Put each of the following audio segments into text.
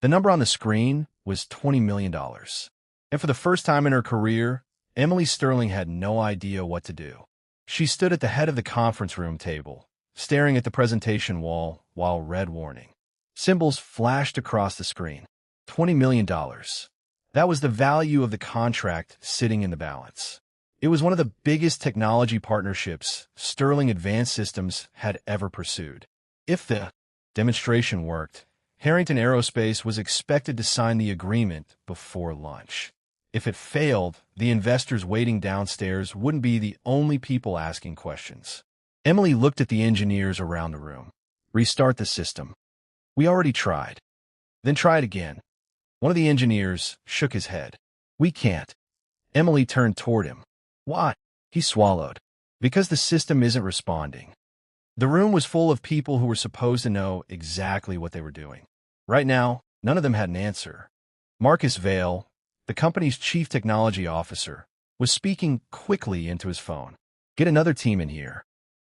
The number on the screen was $20 million. And for the first time in her career, Emily Sterling had no idea what to do. She stood at the head of the conference room table, staring at the presentation wall while red warning symbols flashed across the screen. $20 million. That was the value of the contract sitting in the balance. It was one of the biggest technology partnerships Sterling Advanced Systems had ever pursued. If the demonstration worked, Harrington Aerospace was expected to sign the agreement before lunch. If it failed, the investors waiting downstairs wouldn't be the only people asking questions. Emily looked at the engineers around the room. Restart the system. We already tried. Then try it again. One of the engineers shook his head. We can't. Emily turned toward him. Why? He swallowed. Because the system isn't responding. The room was full of people who were supposed to know exactly what they were doing. Right now, none of them had an answer. Marcus Vail, the company's chief technology officer, was speaking quickly into his phone. Get another team in here.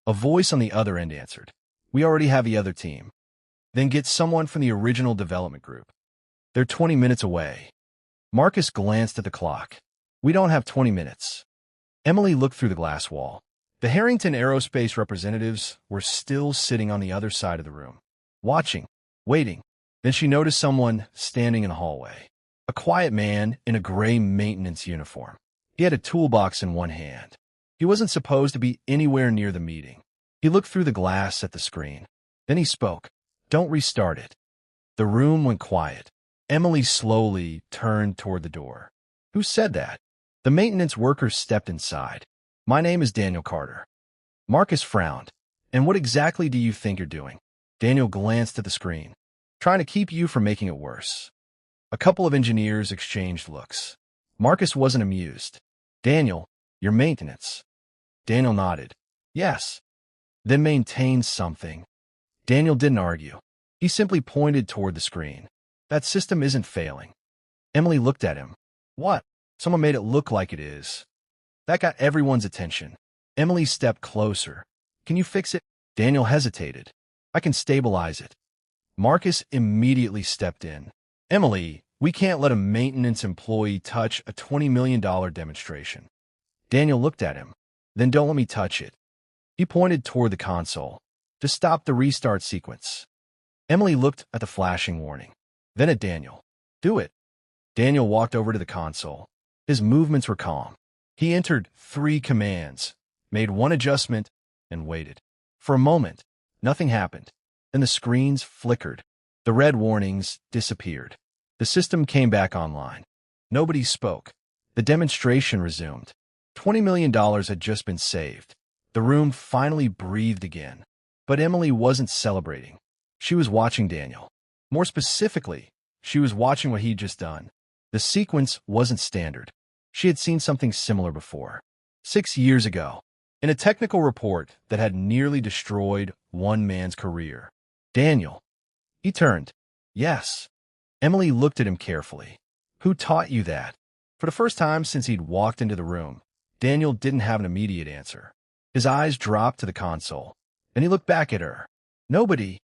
A voice on the other end answered. We already have the other team. Then get someone from the original development group. They're 20 minutes away. Marcus glanced at the clock. We don't have 20 minutes. Emily looked through the glass wall. The Harrington Aerospace representatives were still sitting on the other side of the room, watching, waiting. Then she noticed someone standing in the hallway. A quiet man in a gray maintenance uniform. He had a toolbox in one hand. He wasn't supposed to be anywhere near the meeting. He looked through the glass at the screen. Then he spoke. Don't restart it. The room went quiet. Emily slowly turned toward the door. Who said that? The maintenance worker stepped inside. My name is Daniel Carter. Marcus frowned. And what exactly do you think you're doing? Daniel glanced at the screen. Trying to keep you from making it worse. A couple of engineers exchanged looks. Marcus wasn't amused. Daniel, your maintenance. Daniel nodded. Yes. Then maintain something. Daniel didn't argue. He simply pointed toward the screen. That system isn't failing. Emily looked at him. What? Someone made it look like it is. That got everyone's attention. Emily stepped closer. Can you fix it? Daniel hesitated. I can stabilize it. Marcus immediately stepped in. Emily, we can't let a maintenance employee touch a $20 million demonstration. Daniel looked at him. Then don't let me touch it. He pointed toward the console. To stop the restart sequence. Emily looked at the flashing warning. Then at Daniel. Do it. Daniel walked over to the console. His movements were calm. He entered 3 commands, made 1 adjustment, and waited. For a moment, nothing happened. Then the screens flickered. The red warnings disappeared. The system came back online. Nobody spoke. The demonstration resumed. $20 million had just been saved. The room finally breathed again. But Emily wasn't celebrating. She was watching Daniel. More specifically, she was watching what he'd just done. The sequence wasn't standard. She had seen something similar before. 6 years ago, in a technical report that had nearly destroyed one man's career. Daniel. He turned. Yes. Emily looked at him carefully. Who taught you that? For the first time since he'd walked into the room, Daniel didn't have an immediate answer. His eyes dropped to the console, and he looked back at her. Nobody.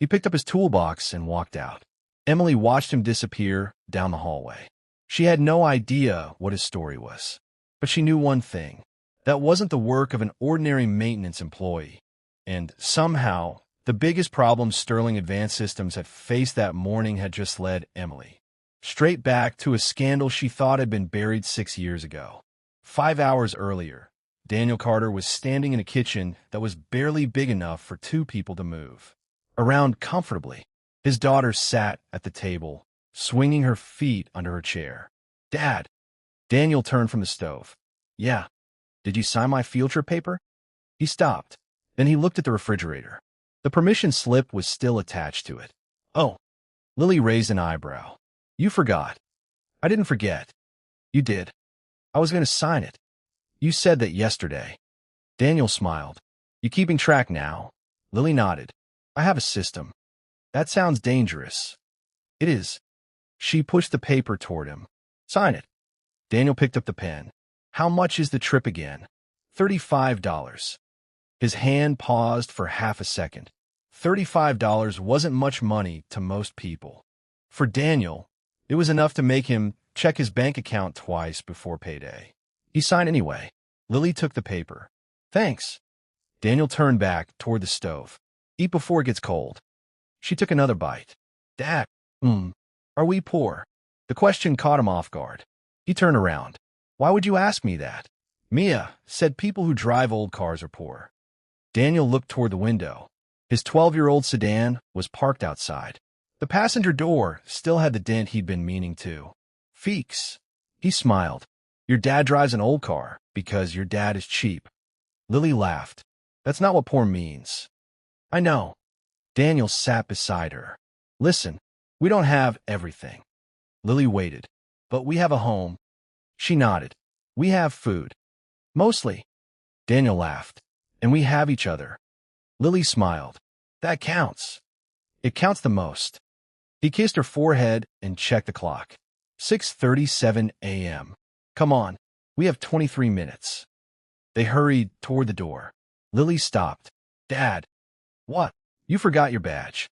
He picked up his toolbox and walked out. Emily watched him disappear down the hallway. She had no idea what his story was, but she knew one thing. That wasn't the work of an ordinary maintenance employee. And somehow, the biggest problem Sterling Advanced Systems had faced that morning had just led Emily straight back to a scandal she thought had been buried 6 years ago. 5 hours earlier, Daniel Carter was standing in a kitchen that was barely big enough for 2 people to move around comfortably. His daughter sat at the table, swinging her feet under her chair. Dad. Daniel turned from the stove. Yeah. Did you sign my field trip paper? He stopped. Then he looked at the refrigerator. The permission slip was still attached to it. Oh. Lily raised an eyebrow. You forgot. I didn't forget. You did. I was going to sign it. You said that yesterday. Daniel smiled. You keeping track now? Lily nodded. I have a system. That sounds dangerous. It is. She pushed the paper toward him. Sign it. Daniel picked up the pen. How much is the trip again? $35. His hand paused for half a second. $35 wasn't much money to most people. For Daniel, it was enough to make him check his bank account twice before payday. He signed anyway. Lily took the paper. Thanks. Daniel turned back toward the stove. Eat before it gets cold. She took another bite. Dad, are we poor? The question caught him off guard. He turned around. Why would you ask me that? Mia said people who drive old cars are poor. Daniel looked toward the window. His 12-year-old sedan was parked outside. The passenger door still had the dent he'd been meaning to. Feeks. He smiled. Your dad drives an old car because your dad is cheap. Lily laughed. That's not what poor means. I know. Daniel sat beside her. Listen, we don't have everything. Lily waited. But we have a home. She nodded. We have food. Mostly. Daniel laughed. And we have each other. Lily smiled. That counts. It counts the most. He kissed her forehead and checked the clock. 6:37 a.m. Come on. We have 23 minutes. They hurried toward the door. Lily stopped. Dad. What? You forgot your badge.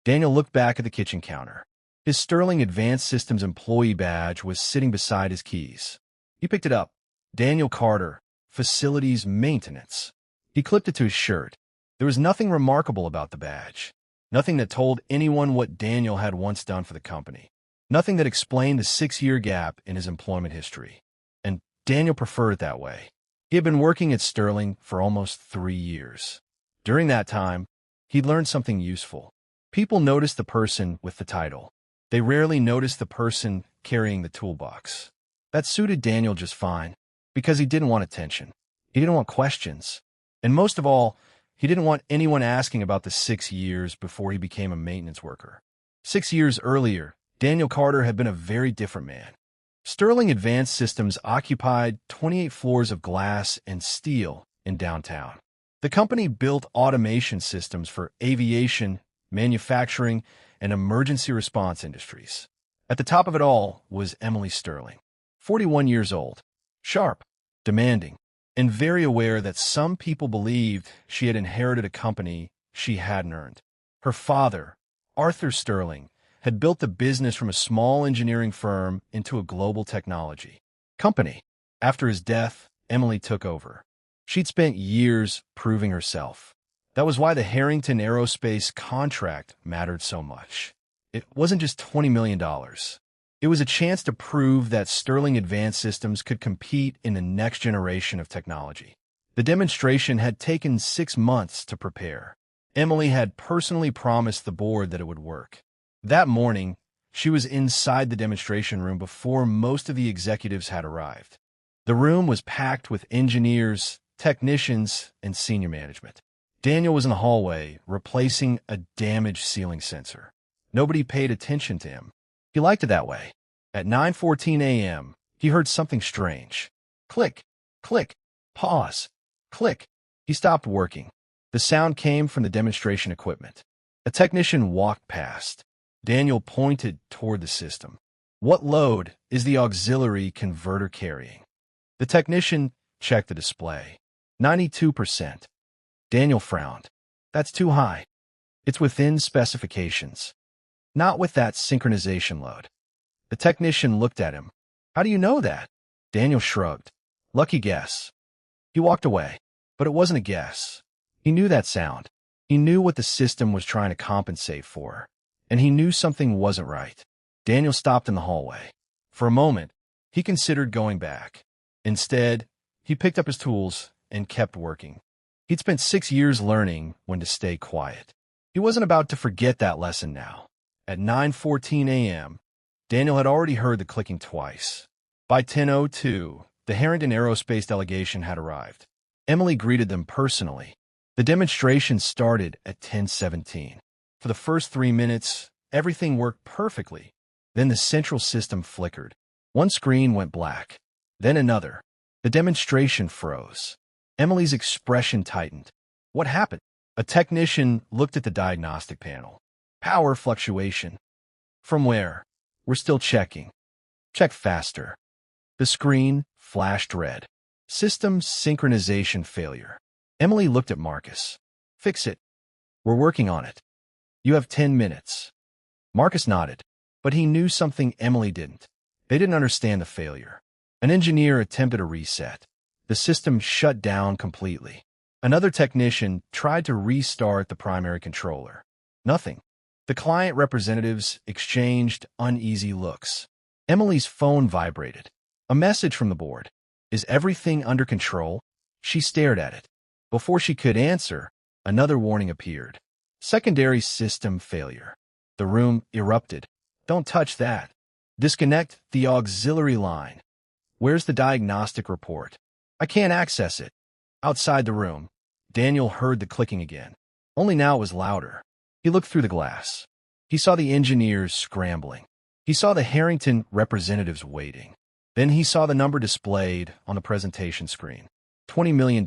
Daniel looked back at the kitchen counter. His Sterling Advanced Systems employee badge was sitting beside his keys. He picked it up. Daniel Carter, Facilities Maintenance. He clipped it to his shirt. There was nothing remarkable about the badge. Nothing that told anyone what Daniel had once done for the company. Nothing that explained the 6-year gap in his employment history. And Daniel preferred it that way. He had been working at Sterling for almost 3 years. During that time, he'd learned something useful. People noticed the person with the title. They rarely noticed the person carrying the toolbox. That suited Daniel just fine, because he didn't want attention. He didn't want questions. And most of all, he didn't want anyone asking about the 6 years before he became a maintenance worker. 6 years earlier, Daniel Carter had been a very different man. Sterling Advanced Systems occupied 28 floors of glass and steel in downtown. The company built automation systems for aviation, manufacturing, and emergency response industries. At the top of it all was Emily Sterling, 41 years old, sharp, demanding, and very aware that some people believed she had inherited a company she hadn't earned. Her father, Arthur Sterling, had built the business from a small engineering firm into a global technology company. After his death, Emily took over. She'd spent years proving herself. That was why the Harrington Aerospace contract mattered so much. It wasn't just $20 million. It was a chance to prove that Sterling Advanced Systems could compete in the next generation of technology. The demonstration had taken 6 months to prepare. Emily had personally promised the board that it would work. That morning, she was inside the demonstration room before most of the executives had arrived. The room was packed with engineers, technicians, and senior management. Daniel was in the hallway, replacing a damaged ceiling sensor. Nobody paid attention to him. He liked it that way. At 9:14 a.m., he heard something strange. Click, click, pause, click. He stopped working. The sound came from the demonstration equipment. A technician walked past. Daniel pointed toward the system. What load is the auxiliary converter carrying? The technician checked the display. 92%. Daniel frowned. That's too high. It's within specifications. Not with that synchronization load. The technician looked at him. How do you know that? Daniel shrugged. Lucky guess. He walked away. But it wasn't a guess. He knew that sound. He knew what the system was trying to compensate for. And he knew something wasn't right. Daniel stopped in the hallway. For a moment, he considered going back. Instead, he picked up his tools and kept working. He'd spent 6 years learning when to stay quiet. He wasn't about to forget that lesson now. At 9:14 a.m., Daniel had already heard the clicking twice. By 10:02, the Harrington Aerospace delegation had arrived. Emily greeted them personally. The demonstration started at 10:17. For the first 3 minutes, everything worked perfectly. Then the central system flickered. One screen went black. Then another. The demonstration froze. Emily's expression tightened. What happened? A technician looked at the diagnostic panel. Power fluctuation. From where? We're still checking. Check faster. The screen flashed red. System synchronization failure. Emily looked at Marcus. Fix it. We're working on it. You have 10 minutes. Marcus nodded. But he knew something Emily didn't. They didn't understand the failure. An engineer attempted a reset. The system shut down completely. Another technician tried to restart the primary controller. Nothing. The client representatives exchanged uneasy looks. Emily's phone vibrated. A message from the board. Is everything under control? She stared at it. Before she could answer, another warning appeared. Secondary system failure. The room erupted. Don't touch that. Disconnect the auxiliary line. Where's the diagnostic report? I can't access it. Outside the room, Daniel heard the clicking again. Only now it was louder. He looked through the glass. He saw the engineers scrambling. He saw the Harrington representatives waiting. Then he saw the number displayed on the presentation screen. $20 million.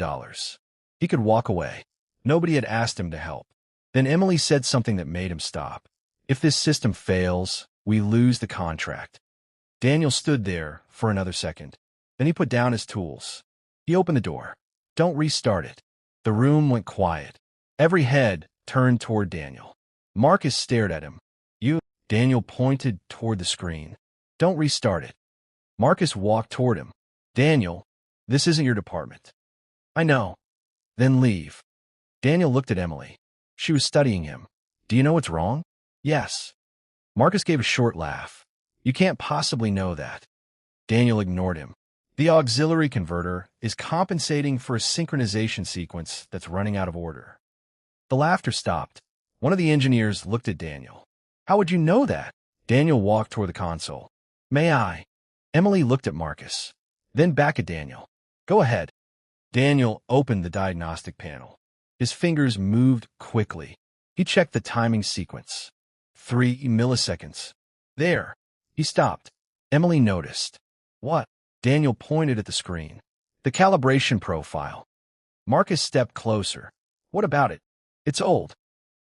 He could walk away. Nobody had asked him to help. Then Emily said something that made him stop. If this system fails, we lose the contract. Daniel stood there for another second. Then he put down his tools. He opened the door. Don't restart it. The room went quiet. Every head turned toward Daniel. Marcus stared at him. You, Daniel pointed toward the screen. Don't restart it. Marcus walked toward him. Daniel, this isn't your department. I know. Then leave. Daniel looked at Emily. She was studying him. Do you know what's wrong? Yes. Marcus gave a short laugh. You can't possibly know that. Daniel ignored him. The auxiliary converter is compensating for a synchronization sequence that's running out of order. The laughter stopped. One of the engineers looked at Daniel. How would you know that? Daniel walked toward the console. May I? Emily looked at Marcus, then back at Daniel. Go ahead. Daniel opened the diagnostic panel. His fingers moved quickly. He checked the timing sequence. 3 milliseconds. There. He stopped. Emily noticed. What? Daniel pointed at the screen. The calibration profile. Marcus stepped closer. What about it? It's old.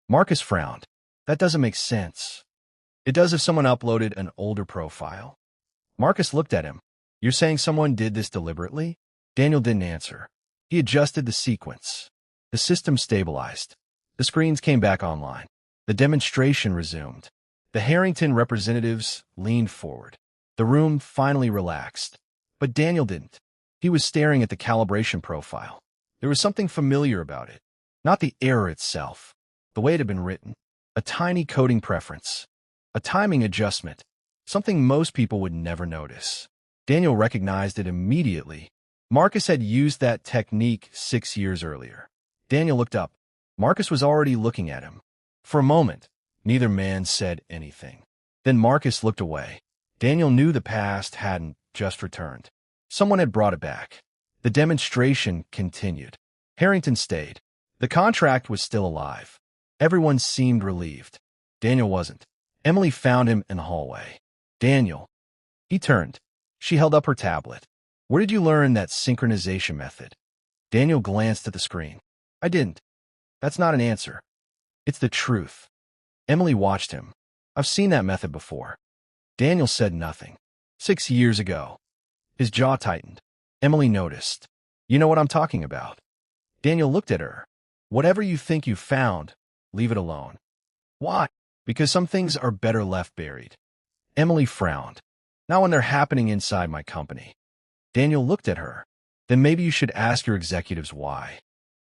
Marcus frowned. That doesn't make sense. It does if someone uploaded an older profile. Marcus looked at him. You're saying someone did this deliberately? Daniel didn't answer. He adjusted the sequence. The system stabilized. The screens came back online. The demonstration resumed. The Harrington representatives leaned forward. The room finally relaxed. But Daniel didn't. He was staring at the calibration profile. There was something familiar about it. Not the error itself. The way it had been written. A tiny coding preference. A timing adjustment. Something most people would never notice. Daniel recognized it immediately. Marcus had used that technique 6 years earlier. Daniel looked up. Marcus was already looking at him. For a moment, neither man said anything. Then Marcus looked away. Daniel knew the past hadn't just returned. Someone had brought it back. The demonstration continued. Harrington stayed. The contract was still alive. Everyone seemed relieved. Daniel wasn't. Emily found him in the hallway. Daniel. He turned. She held up her tablet. Where did you learn that synchronization method? Daniel glanced at the screen. I didn't. That's not an answer. It's the truth. Emily watched him. I've seen that method before. Daniel said nothing. 6 years ago. His jaw tightened. Emily noticed. You know what I'm talking about. Daniel looked at her. Whatever you think you found, leave it alone. Why? Because some things are better left buried. Emily frowned. Not when they're happening inside my company. Daniel looked at her. Then maybe you should ask your executives why.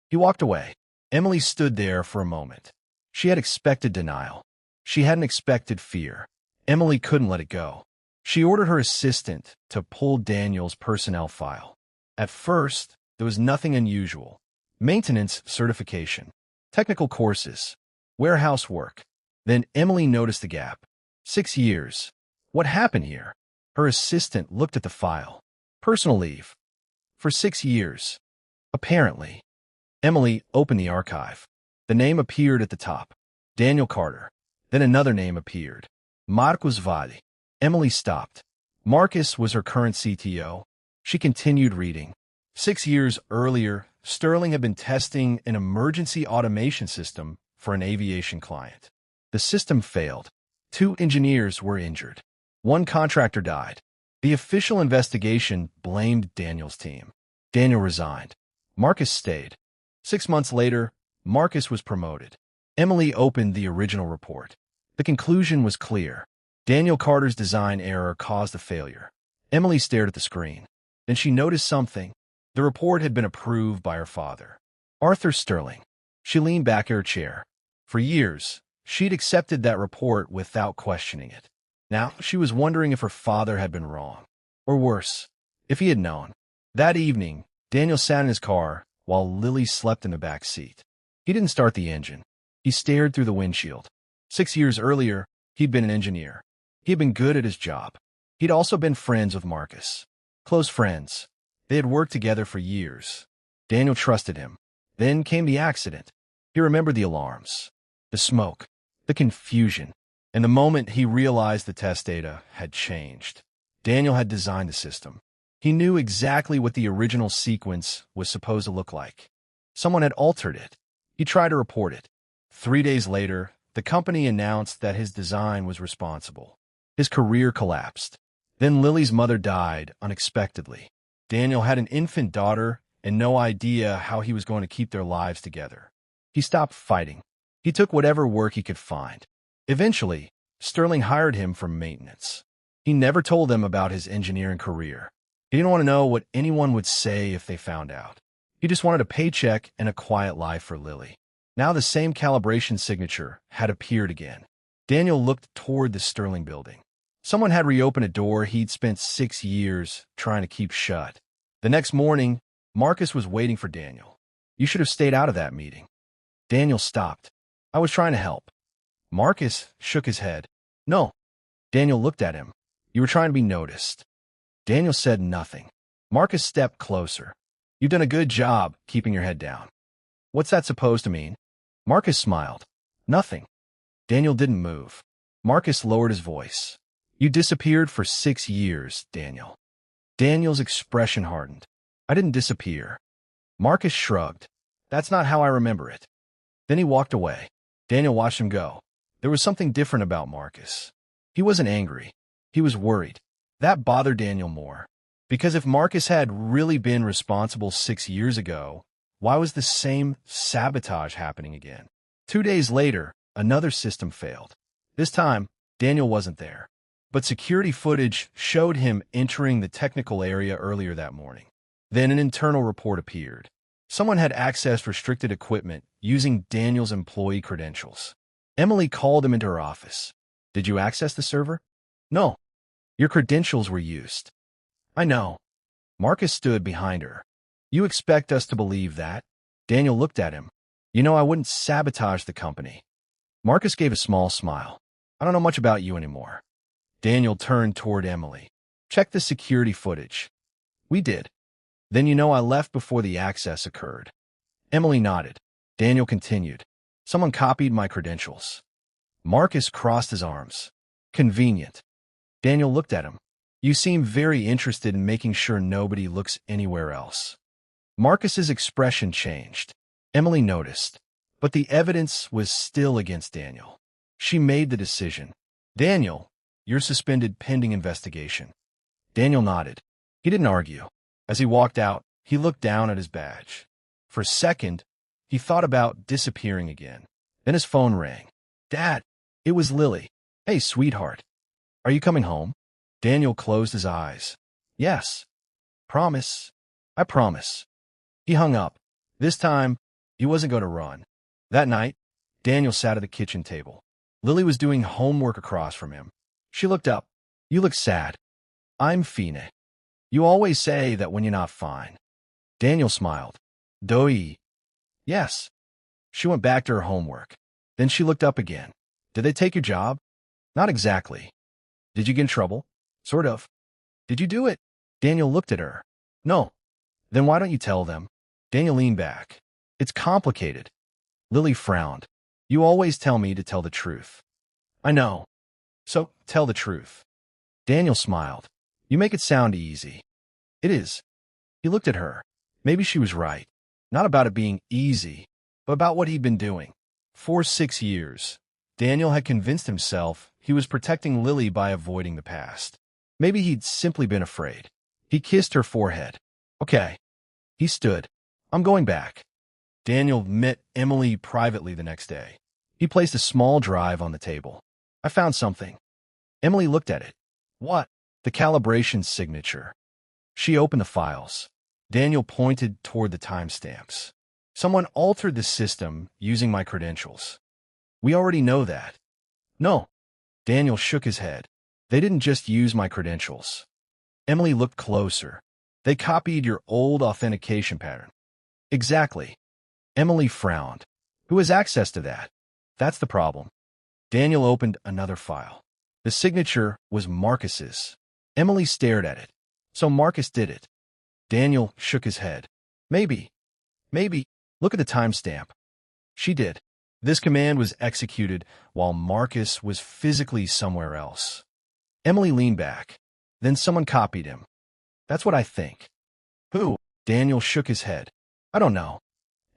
He walked away. Emily stood there for a moment. She had expected denial. She hadn't expected fear. Emily couldn't let it go. She ordered her assistant to pull Daniel's personnel file. At first, there was nothing unusual. Maintenance certification, technical courses, warehouse work. Then Emily noticed the gap. 6 years. What happened here? Her assistant looked at the file. Personal leave. For 6 years. Apparently. Emily opened the archive. The name appeared at the top. Daniel Carter. Then another name appeared. Marcus Valli. Emily stopped. Marcus was her current CTO. She continued reading. 6 years earlier, Sterling had been testing an emergency automation system for an aviation client. The system failed. 2 engineers were injured. 1 contractor died. The official investigation blamed Daniel's team. Daniel resigned. Marcus stayed. 6 months later, Marcus was promoted. Emily opened the original report. The conclusion was clear. Daniel Carter's design error caused the failure. Emily stared at the screen. Then she noticed something. The report had been approved by her father, Arthur Sterling. She leaned back in her chair. For years, she'd accepted that report without questioning it. Now, she was wondering if her father had been wrong. Or worse, if he had known. That evening, Daniel sat in his car while Lily slept in the back seat. He didn't start the engine. He stared through the windshield. 6 years earlier, he'd been an engineer. He had been good at his job. He'd also been friends with Marcus. Close friends. They had worked together for years. Daniel trusted him. Then came the accident. He remembered the alarms, the smoke, the confusion, and the moment he realized the test data had changed. Daniel had designed the system. He knew exactly what the original sequence was supposed to look like. Someone had altered it. He tried to report it. 3 days later, the company announced that his design was responsible. His career collapsed. Then Lily's mother died unexpectedly. Daniel had an infant daughter and no idea how he was going to keep their lives together. He stopped fighting. He took whatever work he could find. Eventually, Sterling hired him for maintenance. He never told them about his engineering career. He didn't want to know what anyone would say if they found out. He just wanted a paycheck and a quiet life for Lily. Now the same calibration signature had appeared again. Daniel looked toward the Sterling building. Someone had reopened a door he'd spent 6 years trying to keep shut. The next morning, Marcus was waiting for Daniel. "You should have stayed out of that meeting." Daniel stopped. "I was trying to help." Marcus shook his head. "No." Daniel looked at him. "You were trying to be noticed." Daniel said nothing. Marcus stepped closer. "You've done a good job keeping your head down." "What's that supposed to mean?" Marcus smiled. "Nothing." Daniel didn't move. Marcus lowered his voice. "You disappeared for 6 years, Daniel." Daniel's expression hardened. "I didn't disappear." Marcus shrugged. "That's not how I remember it." Then he walked away. Daniel watched him go. There was something different about Marcus. He wasn't angry. He was worried. That bothered Daniel more. Because if Marcus had really been responsible 6 years ago, why was the same sabotage happening again? 2 days later, another system failed. This time, Daniel wasn't there. But security footage showed him entering the technical area earlier that morning. Then an internal report appeared. Someone had accessed restricted equipment using Daniel's employee credentials. Emily called him into her office. "Did you access the server?" "No. Your credentials were used." "I know." Marcus stood behind her. "You expect us to believe that?" Daniel looked at him. "You know I wouldn't sabotage the company." Marcus gave a small smile. "I don't know much about you anymore." Daniel turned toward Emily. "Check the security footage." "We did." "Then you know I left before the access occurred." Emily nodded. Daniel continued. "Someone copied my credentials." Marcus crossed his arms. "Convenient." Daniel looked at him. "You seem very interested in making sure nobody looks anywhere else." Marcus's expression changed. Emily noticed. But the evidence was still against Daniel. She made the decision. "Daniel, you're suspended pending investigation." Daniel nodded. He didn't argue. As he walked out, he looked down at his badge. For a second, he thought about disappearing again. Then his phone rang. "Dad." It was Lily. "Hey, sweetheart. Are you coming home?" Daniel closed his eyes. "Yes." "Promise." "I promise." He hung up. This time, he wasn't going to run. That night, Daniel sat at the kitchen table. Lily was doing homework across from him. She looked up. "You look sad." "I'm fine." "You always say that when you're not fine." Daniel smiled. "Doi." "Yes." She went back to her homework. Then she looked up again. "Did they take your job?" "Not exactly." "Did you get in trouble?" "Sort of." "Did you do it?" Daniel looked at her. "No." "Then why don't you tell them?" Daniel leaned back. "It's complicated." Lily frowned. "You always tell me to tell the truth." "I know. So, tell the truth." Daniel smiled. "You make it sound easy." "It is." He looked at her. Maybe she was right. Not about it being easy, but about what he'd been doing. For 6 years, Daniel had convinced himself he was protecting Lily by avoiding the past. Maybe he'd simply been afraid. He kissed her forehead. "Okay." He stood. "I'm going back." Daniel met Emily privately the next day. He placed a small drive on the table. "I found something." Emily looked at it. What? The calibration signature. She opened the files. Daniel pointed toward the timestamps. Someone altered the system using my credentials. We already know that. No. Daniel shook his head. They didn't just use my credentials. Emily looked closer. They copied your old authentication pattern. Exactly. Emily frowned. Who has access to that? That's the problem. Daniel opened another file. The signature was Marcus's. Emily stared at it. So Marcus did it. Daniel shook his head. Maybe. Look at the timestamp. She did. This command was executed while Marcus was physically somewhere else. Emily leaned back. Then someone copied him. That's what I think. Who? Daniel shook his head. I don't know.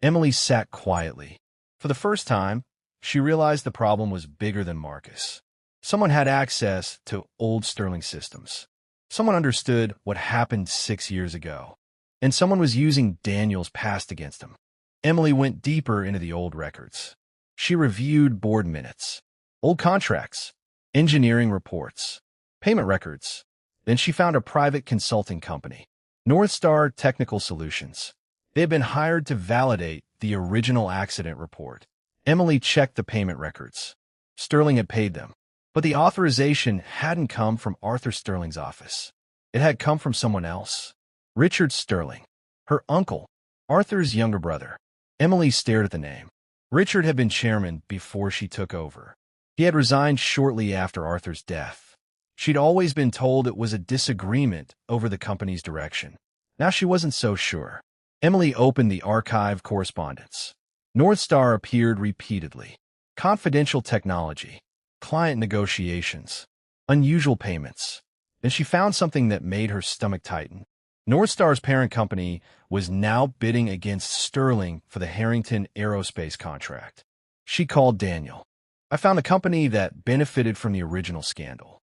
Emily sat quietly. For the first time, she realized the problem was bigger than Marcus. Someone had access to old Sterling systems. Someone understood what happened 6 years ago. And someone was using Daniel's past against him. Emily went deeper into the old records. She reviewed board minutes, old contracts, engineering reports, payment records. Then she found a private consulting company, North Star Technical Solutions. They had been hired to validate the original accident report. Emily checked the payment records. Sterling had paid them. But the authorization hadn't come from Arthur Sterling's office. It had come from someone else. Richard Sterling, her uncle, Arthur's younger brother. Emily stared at the name. Richard had been chairman before she took over. He had resigned shortly after Arthur's death. She'd always been told it was a disagreement over the company's direction. Now she wasn't so sure. Emily opened the archive correspondence. North Star appeared repeatedly. Confidential technology, client negotiations, unusual payments. Then she found something that made her stomach tighten. North Star's parent company was now bidding against Sterling for the Harrington Aerospace contract. She called Daniel. I found a company that benefited from the original scandal.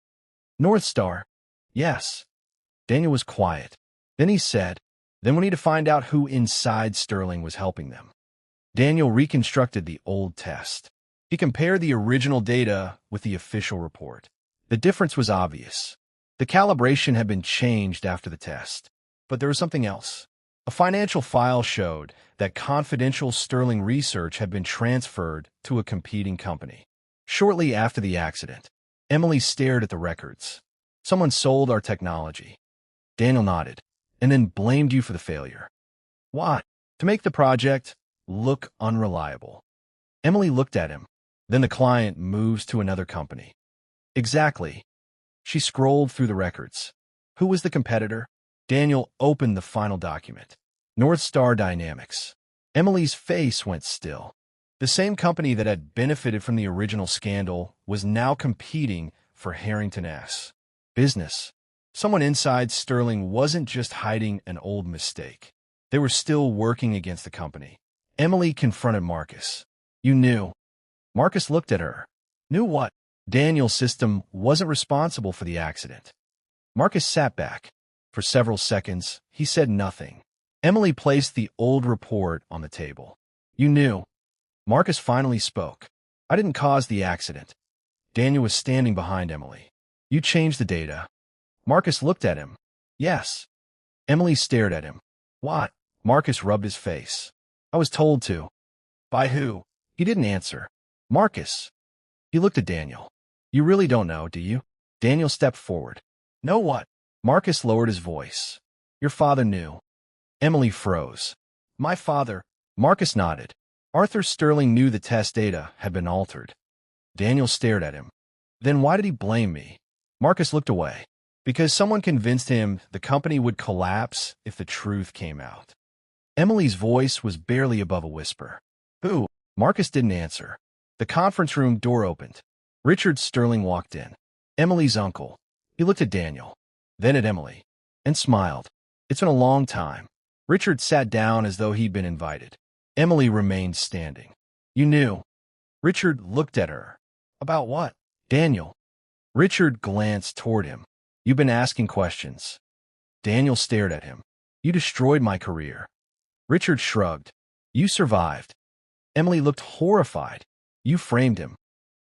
North Star? Yes. Daniel was quiet. Then he said, then we need to find out who inside Sterling was helping them. Daniel reconstructed the old test. He compared the original data with the official report. The difference was obvious. The calibration had been changed after the test. But there was something else. A financial file showed that confidential Sterling research had been transferred to a competing company. Shortly after the accident, Emily stared at the records. Someone sold our technology. Daniel nodded, and then blamed you for the failure. Why? To make the project look unreliable. Emily looked at him. Then the client moves to another company. Exactly. She scrolled through the records. Who was the competitor? Daniel opened the final document. North Star Dynamics. Emily's face went still. The same company that had benefited from the original scandal was now competing for Harrington's business. Someone inside Sterling wasn't just hiding an old mistake. They were still working against the company. Emily confronted Marcus. You knew. Marcus looked at her. Knew what? Daniel's system wasn't responsible for the accident. Marcus sat back. For several seconds, he said nothing. Emily placed the old report on the table. You knew. Marcus finally spoke. I didn't cause the accident. Daniel was standing behind Emily. You changed the data. Marcus looked at him. Yes. Emily stared at him. What? Marcus rubbed his face. I was told to. By who? He didn't answer. Marcus. He looked at Daniel. You really don't know, do you? Daniel stepped forward. Know what? Marcus lowered his voice. Your father knew. Emily froze. My father. Marcus nodded. Arthur Sterling knew the test data had been altered. Daniel stared at him. Then why did he blame me? Marcus looked away. Because someone convinced him the company would collapse if the truth came out. Emily's voice was barely above a whisper. Who? Marcus didn't answer. The conference room door opened. Richard Sterling walked in. Emily's uncle. He looked at Daniel, then at Emily, and smiled. It's been a long time. Richard sat down as though he'd been invited. Emily remained standing. You knew. Richard looked at her. About what? Daniel. Richard glanced toward him. You've been asking questions. Daniel stared at him. You destroyed my career. Richard shrugged. You survived. Emily looked horrified. You framed him.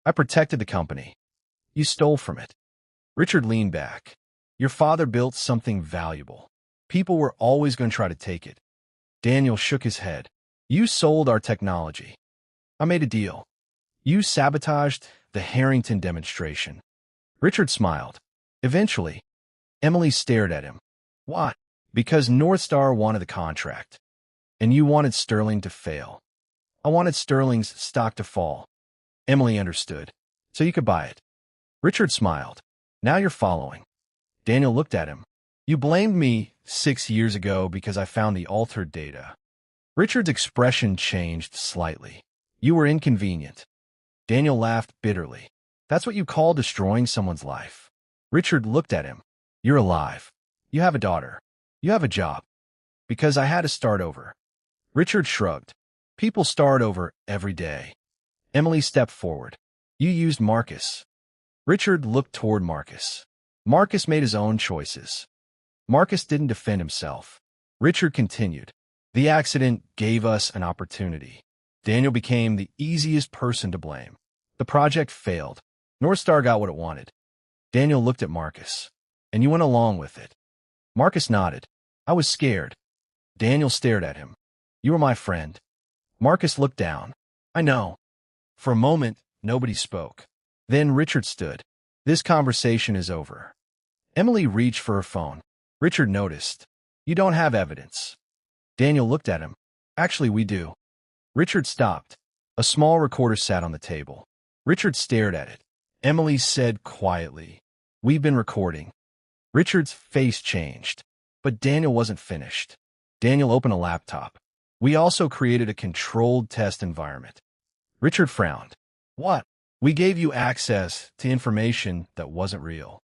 I protected the company. You stole from it. Richard leaned back. Your father built something valuable. People were always going to try to take it. Daniel shook his head. You sold our technology. I made a deal. You sabotaged the Harrington demonstration. Richard smiled. Eventually, Emily stared at him. Why? Because North Star wanted the contract. And you wanted Sterling to fail. I wanted Sterling's stock to fall. Emily understood. So you could buy it. Richard smiled. Now you're following. Daniel looked at him. You blamed me 6 years ago because I found the altered data. Richard's expression changed slightly. You were inconvenient. Daniel laughed bitterly. That's what you call destroying someone's life. Richard looked at him. You're alive. You have a daughter. You have a job. Because I had to start over. Richard shrugged. People start over every day. Emily stepped forward. You used Marcus. Richard looked toward Marcus. Marcus made his own choices. Marcus didn't defend himself. Richard continued. The accident gave us an opportunity. Daniel became the easiest person to blame. The project failed. North Star got what it wanted. Daniel looked at Marcus. And you went along with it. Marcus nodded. I was scared. Daniel stared at him. You were my friend. Marcus looked down. I know. For a moment, nobody spoke. Then Richard stood. This conversation is over. Emily reached for her phone. Richard noticed. You don't have evidence. Daniel looked at him. Actually, we do. Richard stopped. A small recorder sat on the table. Richard stared at it. Emily said quietly, We've been recording. Richard's face changed. But Daniel wasn't finished. Daniel opened a laptop. We also created a controlled test environment. Richard frowned. What? We gave you access to information that wasn't real.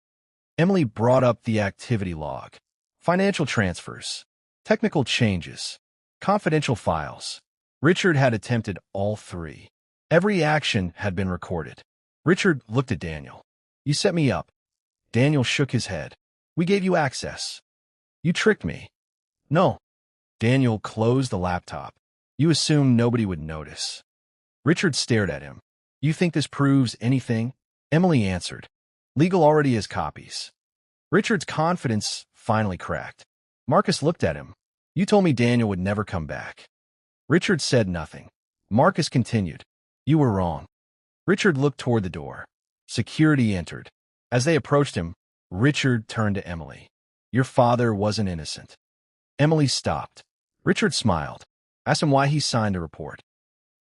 Emily brought up the activity log. Financial transfers. Technical changes. Confidential files. Richard had attempted all three. Every action had been recorded. Richard looked at Daniel. You set me up. Daniel shook his head. We gave you access. You tricked me. No. Daniel closed the laptop. You assumed nobody would notice. Richard stared at him. You think this proves anything? Emily answered. Legal already has copies. Richard's confidence finally cracked. Marcus looked at him. You told me Daniel would never come back. Richard said nothing. Marcus continued. You were wrong. Richard looked toward the door. Security entered. As they approached him, Richard turned to Emily. Your father wasn't innocent. Emily stopped. Richard smiled. Asked him why he signed a report.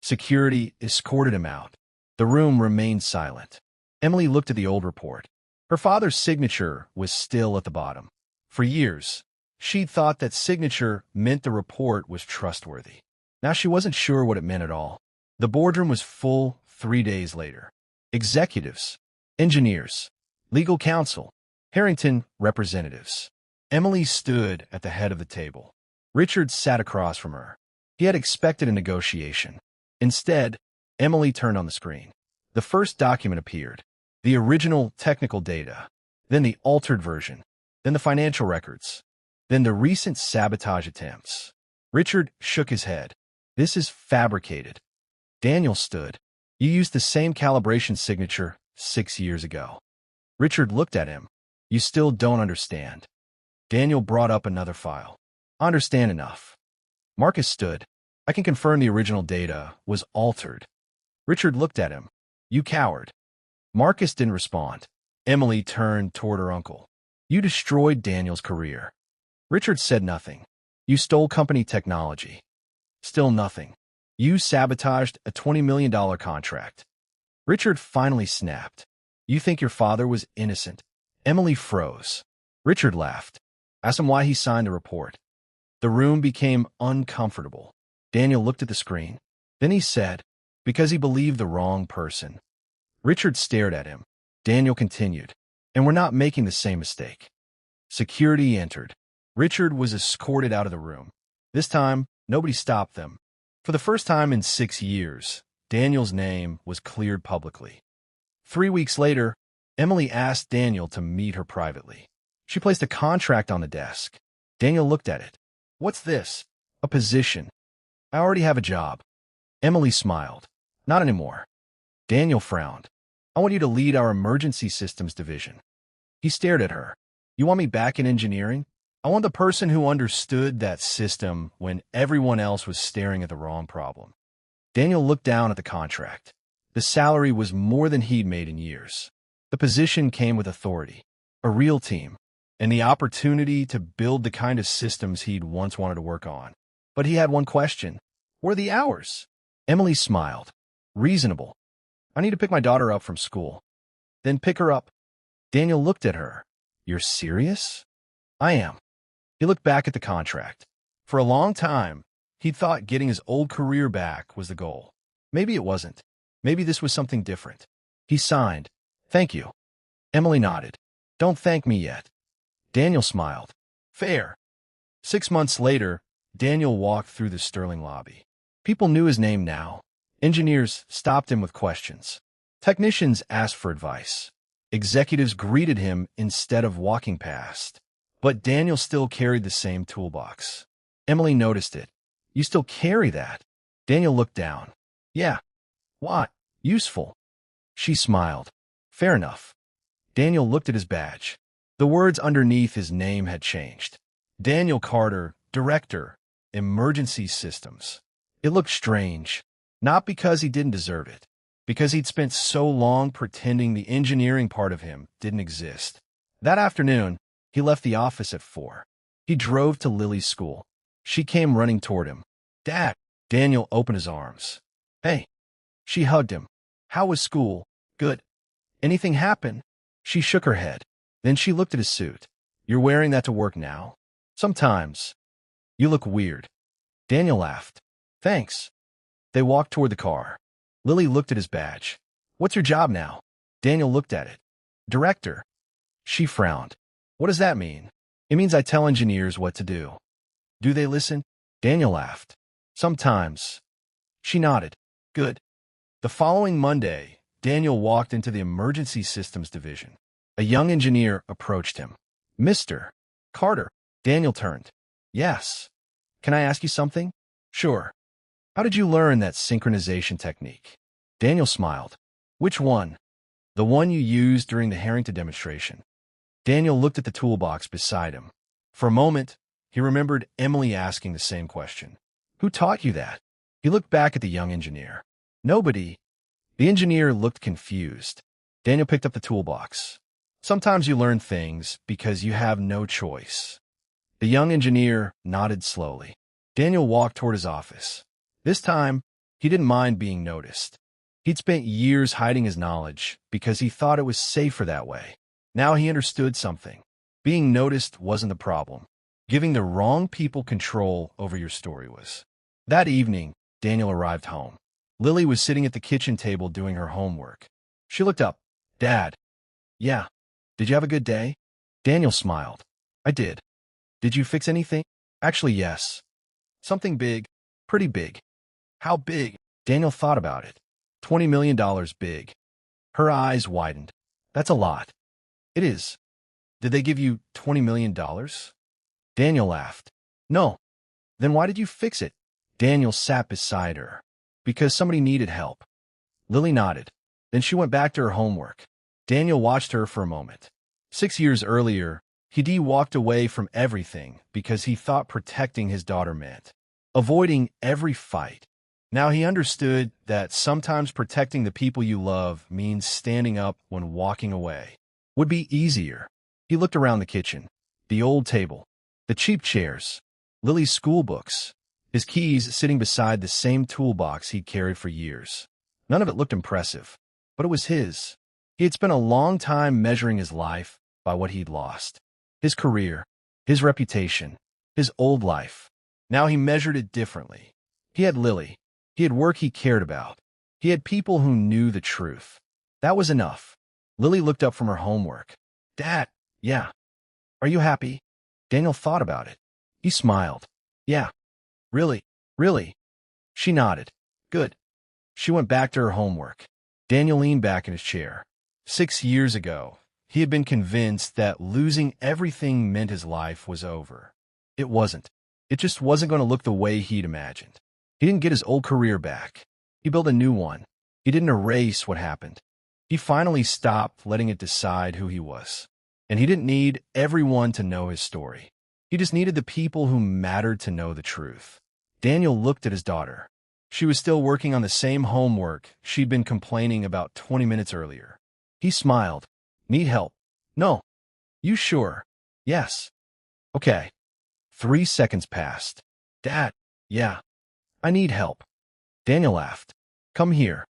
Security escorted him out. The room remained silent. Emily looked at the old report. Her father's signature was still at the bottom. For years, she'd thought that signature meant the report was trustworthy. Now she wasn't sure what it meant at all. The boardroom was full 3 days later. Executives, engineers, legal counsel, Harrington representatives. Emily stood at the head of the table. Richard sat across from her. He had expected a negotiation. Instead, Emily turned on the screen. The first document appeared. The original technical data. Then the altered version. Then the financial records. Then the recent sabotage attempts. Richard shook his head. This is fabricated. Daniel stood. You used the same calibration signature 6 years ago. Richard looked at him. You still don't understand. Daniel brought up another file. I understand enough. Marcus stood. I can confirm the original data was altered. Richard looked at him. You coward. Marcus didn't respond. Emily turned toward her uncle. You destroyed Daniel's career. Richard said nothing. You stole company technology. Still nothing. You sabotaged a $20 million contract. Richard finally snapped. You think your father was innocent? Emily froze. Richard laughed. Asked him why he signed the report. The room became uncomfortable. Daniel looked at the screen. Then he said, because he believed the wrong person. Richard stared at him. Daniel continued, and we're not making the same mistake. Security entered. Richard was escorted out of the room. This time, nobody stopped them. For the first time in 6 years, Daniel's name was cleared publicly. 3 weeks later, Emily asked Daniel to meet her privately. She placed a contract on the desk. Daniel looked at it. What's this? A position. I already have a job. Emily smiled. Not anymore. Daniel frowned. I want you to lead our emergency systems division. He stared at her. You want me back in engineering? I want the person who understood that system when everyone else was staring at the wrong problem. Daniel looked down at the contract. The salary was more than he'd made in years. The position came with authority, a real team, and the opportunity to build the kind of systems he'd once wanted to work on. But he had one question. What are the hours? Emily smiled. Reasonable. I need to pick my daughter up from school. Then pick her up. Daniel looked at her. You're serious? I am. He looked back at the contract. For a long time, he'd thought getting his old career back was the goal. Maybe it wasn't. Maybe this was something different. He signed. Thank you. Emily nodded. Don't thank me yet. Daniel smiled. Fair. 6 months later, Daniel walked through the Sterling lobby. People knew his name now. Engineers stopped him with questions. Technicians asked for advice. Executives greeted him instead of walking past. But Daniel still carried the same toolbox. Emily noticed it. You still carry that? Daniel looked down. Yeah. What? Useful. She smiled. Fair enough. Daniel looked at his badge. The words underneath his name had changed. Daniel Carter, Director, Emergency Systems. It looked strange, not because he didn't deserve it, because he'd spent so long pretending the engineering part of him didn't exist. That afternoon, he left the office at 4. He drove to Lily's school. She came running toward him. Dad! Daniel opened his arms. Hey! She hugged him. How was school? Good. Anything happen? She shook her head. Then she looked at his suit. You're wearing that to work now? Sometimes. You look weird. Daniel laughed. Thanks. They walked toward the car. Lily looked at his badge. What's your job now? Daniel looked at it. Director. She frowned. What does that mean? It means I tell engineers what to do. Do they listen? Daniel laughed. Sometimes. She nodded. Good. The following Monday, Daniel walked into the Emergency Systems Division. A young engineer approached him. Mr. Carter. Daniel turned. Yes. Can I ask you something? Sure. How did you learn that synchronization technique? Daniel smiled. Which one? The one you used during the Harrington demonstration. Daniel looked at the toolbox beside him. For a moment, he remembered Emily asking the same question. Who taught you that? He looked back at the young engineer. Nobody. The engineer looked confused. Daniel picked up the toolbox. Sometimes you learn things because you have no choice. The young engineer nodded slowly. Daniel walked toward his office. This time, he didn't mind being noticed. He'd spent years hiding his knowledge because he thought it was safer that way. Now he understood something. Being noticed wasn't the problem. Giving the wrong people control over your story was. That evening, Daniel arrived home. Lily was sitting at the kitchen table doing her homework. She looked up. Dad. Yeah. Did you have a good day? Daniel smiled. I did. Did you fix anything? Actually, yes. Something big. Pretty big. How big? Daniel thought about it. $20 million big. Her eyes widened. That's a lot. It is. Did they give you $20 million? Daniel laughed. No. Then why did you fix it? Daniel sat beside her. Because somebody needed help. Lily nodded. Then she went back to her homework. Daniel watched her for a moment. 6 years earlier, he'd walked away from everything because he thought protecting his daughter meant avoiding every fight. Now he understood that sometimes protecting the people you love means standing up when walking away. Would be easier. He looked around the kitchen. The old table. The cheap chairs. Lily's school books. His keys sitting beside the same toolbox he'd carried for years. None of it looked impressive, but it was his. He had spent a long time measuring his life by what he'd lost. His career, his reputation, his old life. Now he measured it differently. He had Lily. He had work he cared about. He had people who knew the truth. That was enough. Lily looked up from her homework. Dad, yeah. Are you happy? Daniel thought about it. He smiled. Yeah. Really? Really? She nodded. Good. She went back to her homework. Daniel leaned back in his chair. 6 years ago, he had been convinced that losing everything meant his life was over. It wasn't. It just wasn't going to look the way he'd imagined. He didn't get his old career back. He built a new one. He didn't erase what happened. He finally stopped letting it decide who he was. And he didn't need everyone to know his story. He just needed the people who mattered to know the truth. Daniel looked at his daughter. She was still working on the same homework she'd been complaining about 20 minutes earlier. He smiled. Need help? No. You sure? Yes. Okay. 3 seconds passed. Dad, yeah. I need help. Daniel laughed. Come here.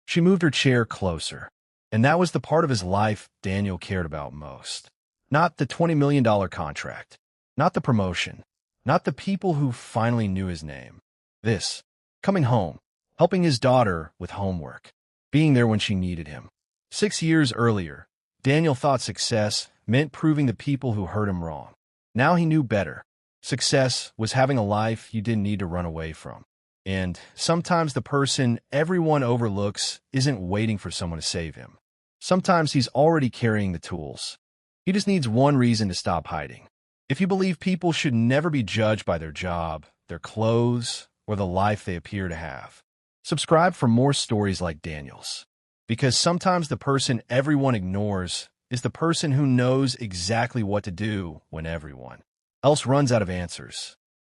She moved her chair closer. And that was the part of his life Daniel cared about most. Not the $20 million contract. Not the promotion. Not the people who finally knew his name. This. Coming home. Helping his daughter with homework. Being there when she needed him. 6 years earlier, Daniel thought success meant proving the people who hurt him wrong. Now he knew better. Success was having a life you didn't need to run away from. And sometimes the person everyone overlooks isn't waiting for someone to save him. Sometimes he's already carrying the tools. He just needs one reason to stop hiding. If you believe people should never be judged by their job, their clothes, or the life they appear to have, subscribe for more stories like Daniel's. Because sometimes the person everyone ignores is the person who knows exactly what to do when everyone else runs out of answers.